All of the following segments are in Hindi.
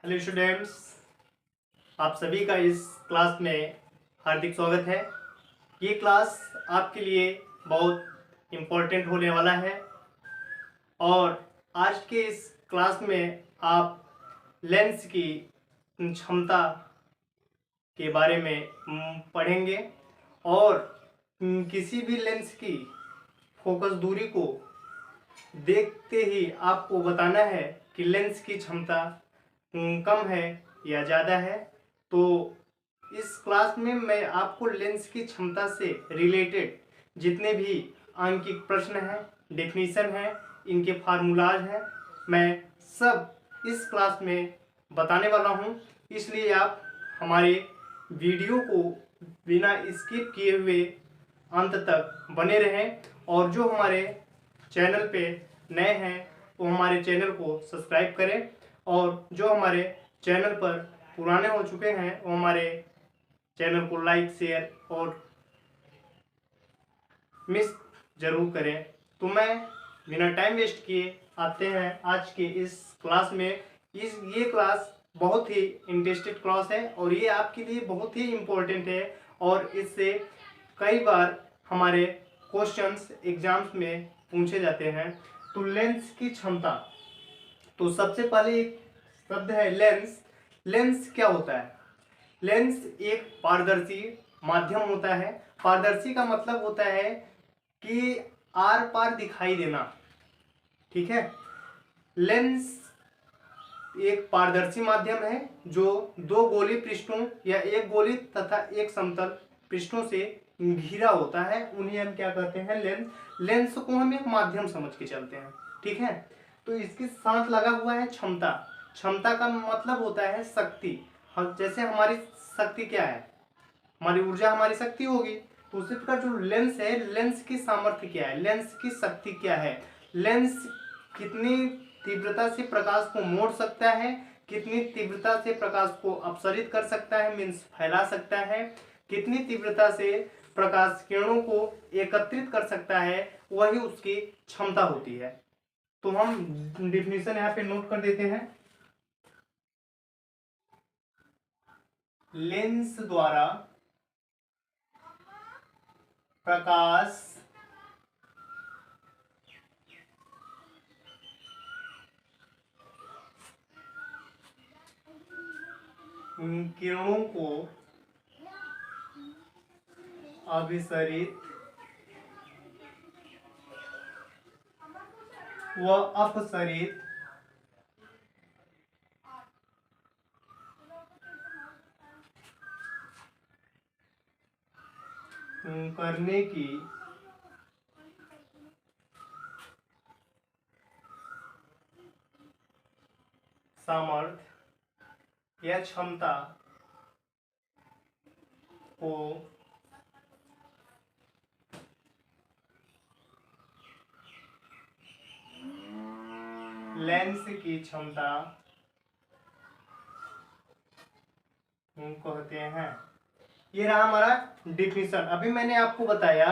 हेलो स्टूडेंट्स, आप सभी का इस क्लास में हार्दिक स्वागत है। ये क्लास आपके लिए बहुत इम्पोर्टेंट होने वाला है और आज के इस क्लास में आप लेंस की क्षमता के बारे में पढ़ेंगे और किसी भी लेंस की फोकस दूरी को देखते ही आपको बताना है कि लेंस की क्षमता कम है या ज़्यादा है। तो इस क्लास में मैं आपको लेंस की क्षमता से रिलेटेड जितने भी आंकिक प्रश्न हैं, डेफिनेशन हैं, इनके फार्मूलाज हैं, मैं सब इस क्लास में बताने वाला हूं। इसलिए आप हमारे वीडियो को बिना स्किप किए हुए अंत तक बने रहें और जो हमारे चैनल पे नए हैं वो हमारे चैनल को सब्सक्राइब करें और जो हमारे चैनल पर पुराने हो चुके हैं वो हमारे चैनल को लाइक शेयर और मिस जरूर करें। तो मैं बिना टाइम वेस्ट किए आते हैं आज के इस क्लास में। ये क्लास बहुत ही इंटरेस्टेड क्लास है और ये आपके लिए बहुत ही इम्पोर्टेंट है और इससे कई बार हमारे क्वेश्चंस एग्जाम्स में पूछे जाते हैं। तो लेंस की क्षमता, तो सबसे पहले एक शब्द है लेंस। लेंस क्या होता है? लेंस एक पारदर्शी माध्यम होता है। पारदर्शी का मतलब होता है कि आर पार दिखाई देना। ठीक है, लेंस एक पारदर्शी माध्यम है जो दो गोली पृष्ठों या एक गोली तथा एक समतल पृष्ठों से घिरा होता है। उन्हें हम क्या कहते हैं? लेंस। लेंस को हम एक माध्यम समझ के चलते हैं। ठीक है, तो इसके साथ लगा हुआ है क्षमता। क्षमता का मतलब होता है शक्ति। जैसे हमारी शक्ति क्या है? हमारी ऊर्जा हमारी शक्ति होगी। तो उसी प्रकार जो लेंस है, लेंस की सामर्थ्य क्या है, लेंस की शक्ति क्या है, लेंस कितनी तीव्रता से प्रकाश को मोड़ सकता है, कितनी तीव्रता से प्रकाश को अपसरित कर सकता है, मीन्स फैला सकता है, कितनी तीव्रता से प्रकाश किरणों को एकत्रित कर सकता है, वही उसकी क्षमता होती है। तो हम डिफिनीशन यहाँ पे नोट कर देते हैं। लेंस द्वारा प्रकाश किरणों को अभिसरित व अपसरित करने की सामर्थ्य या क्षमता को लेंस की क्षमता कहते हैं। ये रहा हमारा डिफिनीशन। अभी मैंने आपको बताया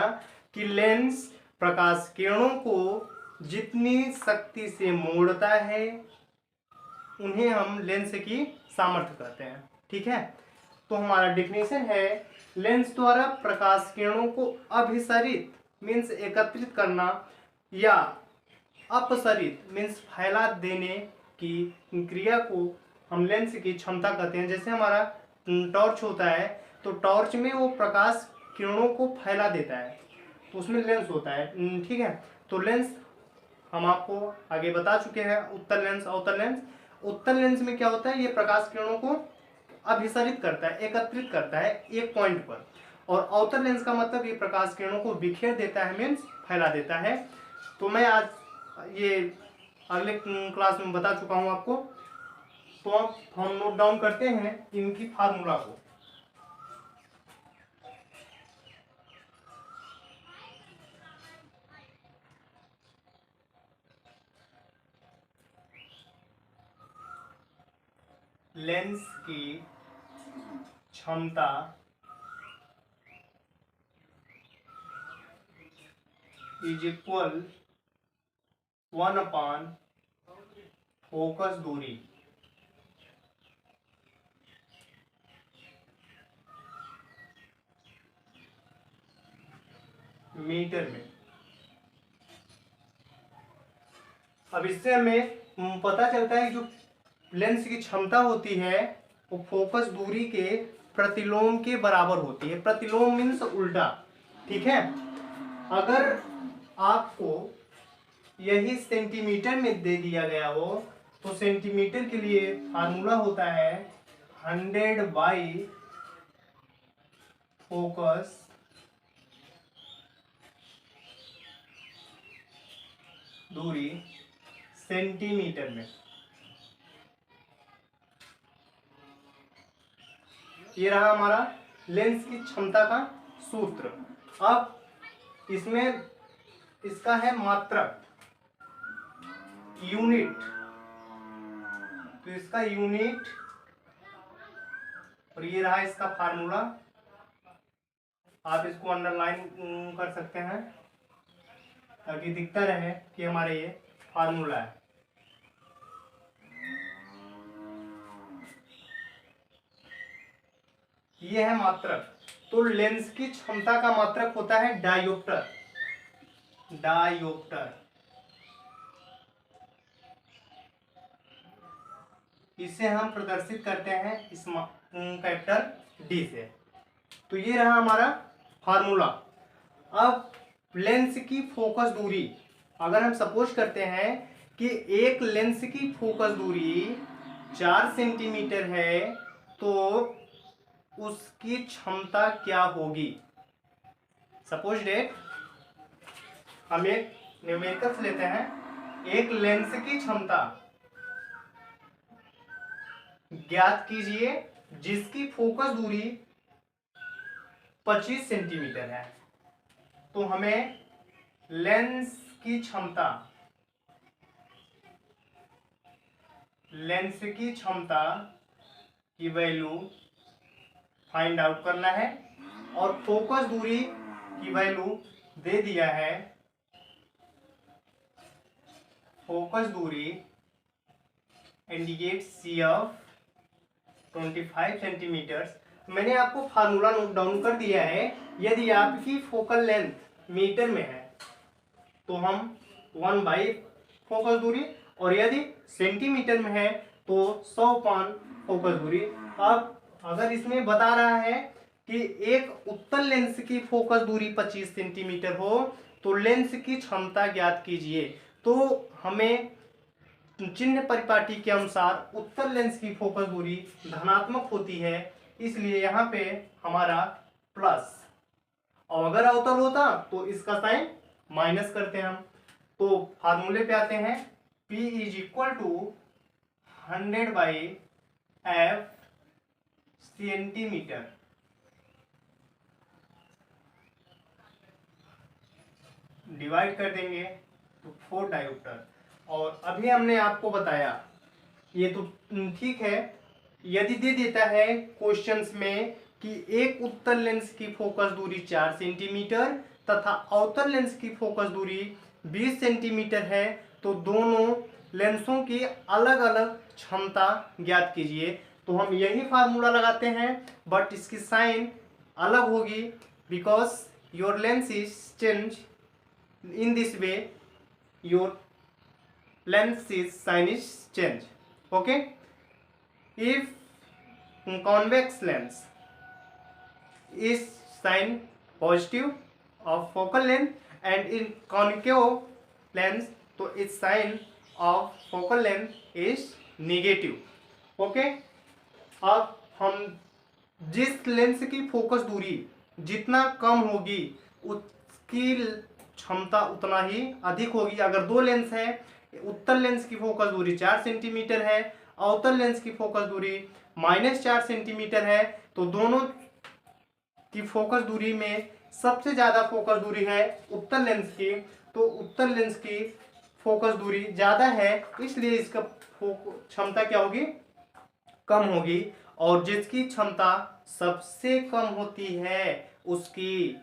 कि लेंस प्रकाश किरणों को जितनी शक्ति से मोड़ता है उन्हें हम लेंस की सामर्थ्य कहते हैं। ठीक है, तो हमारा डिफिनीशन है लेंस द्वारा प्रकाश किरणों को अभिसरित मीन्स एकत्रित करना या अपसरित मीन्स फैला देने की क्रिया को हम लेंस की क्षमता कहते हैं। जैसे हमारा टॉर्च होता है तो टॉर्च में वो प्रकाश किरणों को फैला देता है तो उसमें लेंस होता है। ठीक है, तो लेंस हम आपको आगे बता चुके हैं, उत्तल लेंस अवतल लेंस। उत्तल लेंस में क्या होता है? ये प्रकाश किरणों को अभिसरित करता है, एकत्रित करता है एक पॉइंट पर। और अवतल लेंस का मतलब ये प्रकाश किरणों को बिखेर देता है मीन्स फैला देता है। तो मैं आज ये अगले क्लास में बता चुका हूं आपको। तो अब हम नोट डाउन करते हैं इनकी फार्मूला को। लेंस की क्षमता इज इक्वल 1/फोकस दूरी। मीटर में। अब इससे हमें पता चलता है जो लेंस की क्षमता होती है वो फोकस दूरी के प्रतिलोम के बराबर होती है। प्रतिलोम मीन्स उल्टा, ठीक है। अगर आपको यही सेंटीमीटर में दे दिया गया हो तो सेंटीमीटर के लिए फार्मूला होता है 100 बाई फोकस दूरी सेंटीमीटर में। ये रहा हमारा लेंस की क्षमता का सूत्र। अब इसमें इसका है मात्रक, यूनिट, तो इसका यूनिट, और ये रहा इसका फार्मूला। आप इसको अंडरलाइन कर सकते हैं ताकि दिखता रहे कि हमारे ये फार्मूला है। ये है मात्रक। तो लेंस की क्षमता का मात्रक होता है डायोप्टर। डायोप्टर इसे हम प्रदर्शित करते हैं इस कैपिटल डी से। तो ये रहा हमारा फार्मूला। अब लेंस की फोकस दूरी, अगर हम सपोज करते हैं कि एक लेंस की फोकस दूरी 4 सेंटीमीटर है तो उसकी क्षमता क्या होगी। सपोज डेट हम एक न्यूमेरिकल्स लेते हैं। एक लेंस की क्षमता ज्ञात कीजिए जिसकी फोकस दूरी 25 सेंटीमीटर है। तो हमें लेंस की क्षमता, लेंस की क्षमता की वैल्यू फाइंड आउट करना है और फोकस दूरी की वैल्यू दे दिया है। फोकस दूरी इंडिकेट सी ऑफ 25 सेंटीमीटर। मैंने आपको फार्मूला नोट डाउन कर दिया है। यदि आपकी फोकल लेंथ मीटर में है तो हम 1 बाई फोकस दूरी, और यदि सेंटीमीटर में है तो 100 पान फोकस दूरी। अब अगर इसमें बता रहा है कि एक उत्तल लेंस की फोकस दूरी 25 सेंटीमीटर हो तो लेंस की क्षमता ज्ञात कीजिए। तो हमें चिन्ह परिपाटी के अनुसार उत्तल लेंस की फोकस दूरी धनात्मक होती है, इसलिए यहाँ पे हमारा प्लस, और अगर अवतल होता तो इसका साइन माइनस करते हैं हम। तो फार्मूले पे आते हैं, P is equal to 100 by f centimetre. Divide कर देंगे तो 4 डायोप्टर। और अभी हमने आपको बताया, ये तो ठीक है, यदि दे देता है क्वेश्चंस में कि एक उत्तल लेंस की फोकस दूरी 4 सेंटीमीटर तथा अवतल लेंस की फोकस दूरी 20 सेंटीमीटर है तो दोनों लेंसों की अलग अलग क्षमता ज्ञात कीजिए। तो हम यही फार्मूला लगाते हैं, बट इसकी साइन अलग होगी because your lens is change in this way, your length is sign is change. Okay, if convex lens is sign positive of focal length and in concave lens तो its sign of focal length is negative. Okay, अब हम जिस लेंस की फोकस दूरी जितना कम होगी उसकी क्षमता उतना ही अधिक होगी। अगर दो लेंस है, उत्तल लेंस की फोकस दूरी 4 सेंटीमीटर है, अवतल लेंस की फोकस दूरी -4 सेंटीमीटर है, तो दोनों की फोकस दूरी में सबसे ज्यादा फोकस दूरी है उत्तल लेंस की, तो उत्तल लेंस की फोकस दूरी ज्यादा है, इसलिए इसका क्षमता क्या होगी, कम होगी। और जिसकी क्षमता सबसे कम होती है उसकी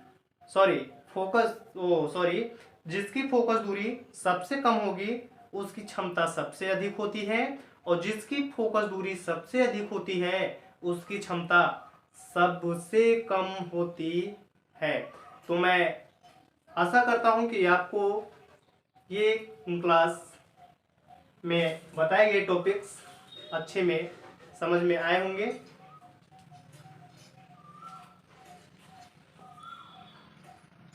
जिसकी फोकस दूरी सबसे कम होगी उसकी क्षमता सबसे अधिक होती है, और जिसकी फोकस दूरी सबसे अधिक होती है उसकी क्षमता सबसे कम होती है। तो मैं आशा करता हूँ कि आपको ये क्लास में बताए गए टॉपिक्स अच्छे में समझ में आए होंगे।